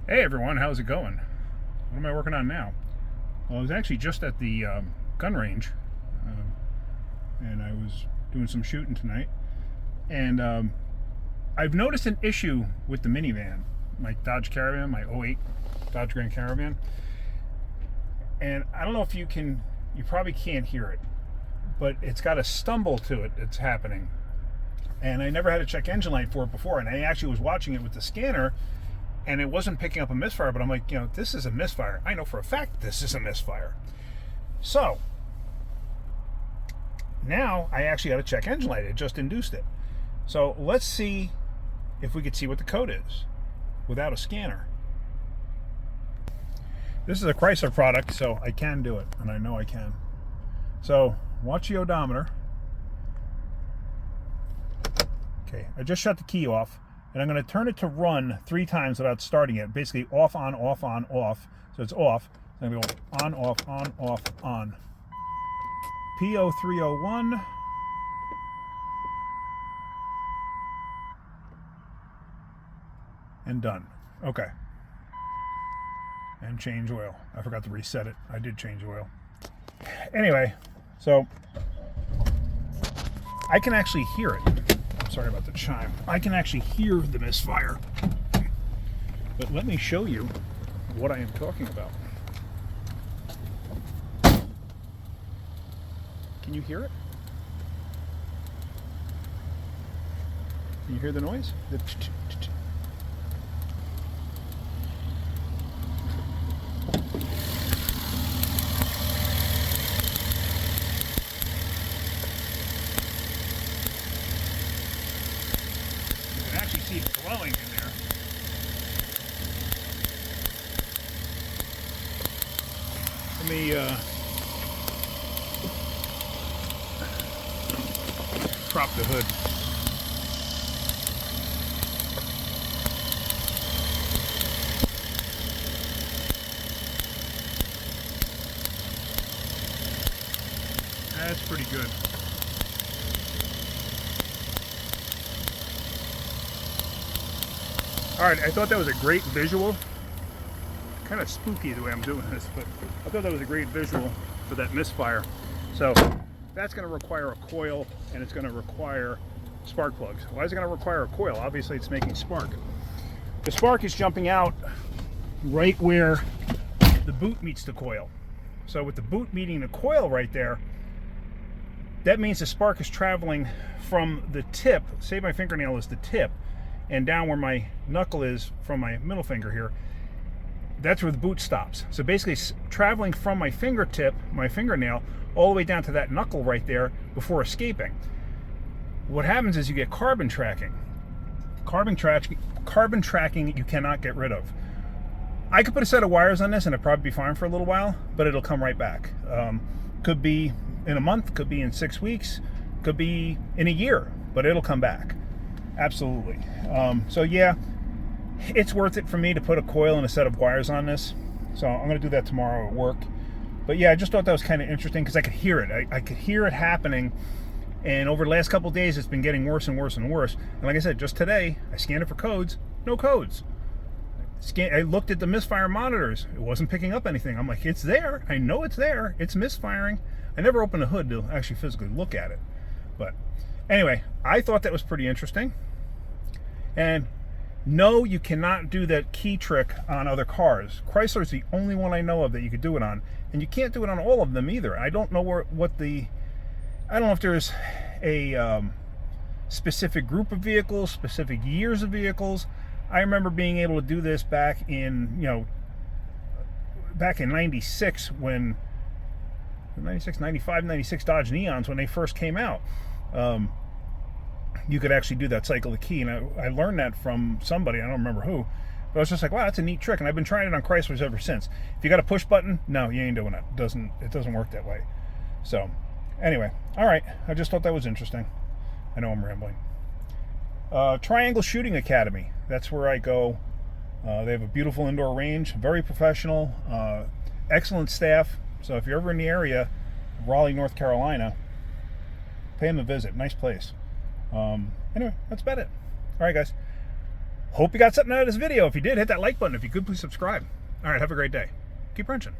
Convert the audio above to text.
Hey everyone, how's it going? What am I working on now? Well, I was actually just at the gun range, and I was doing some shooting tonight. And I've noticed an issue with the minivan, my Dodge Caravan, my '08 Dodge Grand Caravan. And I don't know if you probably can't hear it, but it's got a stumble to it that's happening. And I never had a check engine light for it before, and I actually was watching it with the scanner, and it wasn't picking up a misfire, but I'm like, this is a misfire. I know for a fact this is a misfire. So now I actually got a check engine light. It just induced it. So let's see if we could see what the code is without a scanner. This is a Chrysler product, so I can do it, and I know I can. So watch the odometer. Okay, I just shut the key off, and I'm going to turn it to run 3 times without starting it. Basically off, on, off, on, off. So it's off. So I'm going to go on, off, on, off, on. P0301. And done. Okay. And change oil. I forgot to reset it. I did change oil. Anyway, so I can actually hear it. Sorry about the chime. I can actually hear the misfire. But let me show you what I am talking about. Can you hear it? Can you hear the noise? The actually see it glowing in there. Let me prop the hood. That's pretty good. Alright, I thought that was a great visual. Kind of spooky the way I'm doing this, but I thought that was a great visual for that misfire. So that's going to require a coil, and it's going to require spark plugs. Why is it going to require a coil? Obviously it's making spark. The spark is jumping out right where the boot meets the coil. So with the boot meeting the coil right there, that means the spark is traveling from the tip, say my fingernail is the tip, and down where my knuckle is from my middle finger here, that's where the boot stops. So basically it's traveling from my fingertip, my fingernail, all the way down to that knuckle right there before escaping. What happens is you get carbon tracking. Carbon tracking you cannot get rid of. I could put a set of wires on this and it'd probably be fine for a little while, but it'll come right back. Could be in a month, could be in 6 weeks, could be in a year, but it'll come back. Absolutely. So yeah, it's worth it for me to put a coil and a set of wires on this. So I'm going to do that tomorrow at work. But yeah, I just thought that was kind of interesting because I could hear it. I could hear it happening. And over the last couple of days, it's been getting worse and worse and worse. And like I said, just today, I scanned it for codes. No codes. I looked at the misfire monitors. It wasn't picking up anything. I'm like, it's there. I know it's there. It's misfiring. I never opened the hood to actually physically look at it. But anyway, I thought that was pretty interesting. And no, you cannot do that key trick on other cars. Chrysler's the only one I know of that you could do it on. And you can't do it on all of them either. I don't know I don't know if there's a specific group of vehicles, specific years of vehicles. I remember being able to do this back in, back in 96 when, 96, 95, 96 Dodge Neons when they first came out. You could actually do that cycle the key, and I learned that from somebody, I don't remember who, but I was just like, wow, that's a neat trick, and I've been trying it on Chryslers ever since. If you got a push button, no, you ain't doing it. It doesn't work that way. So anyway, all right, I just thought that was interesting. I know I'm rambling. Triangle Shooting Academy, that's where I go. They have a beautiful indoor range, very professional, excellent staff. So if you're ever in the area, Raleigh, North Carolina, pay them a visit. Nice place. Anyway, that's about it. All right, guys. Hope you got something out of this video. If you did, hit that like button. If you could, please subscribe. All right, have a great day. Keep wrenching.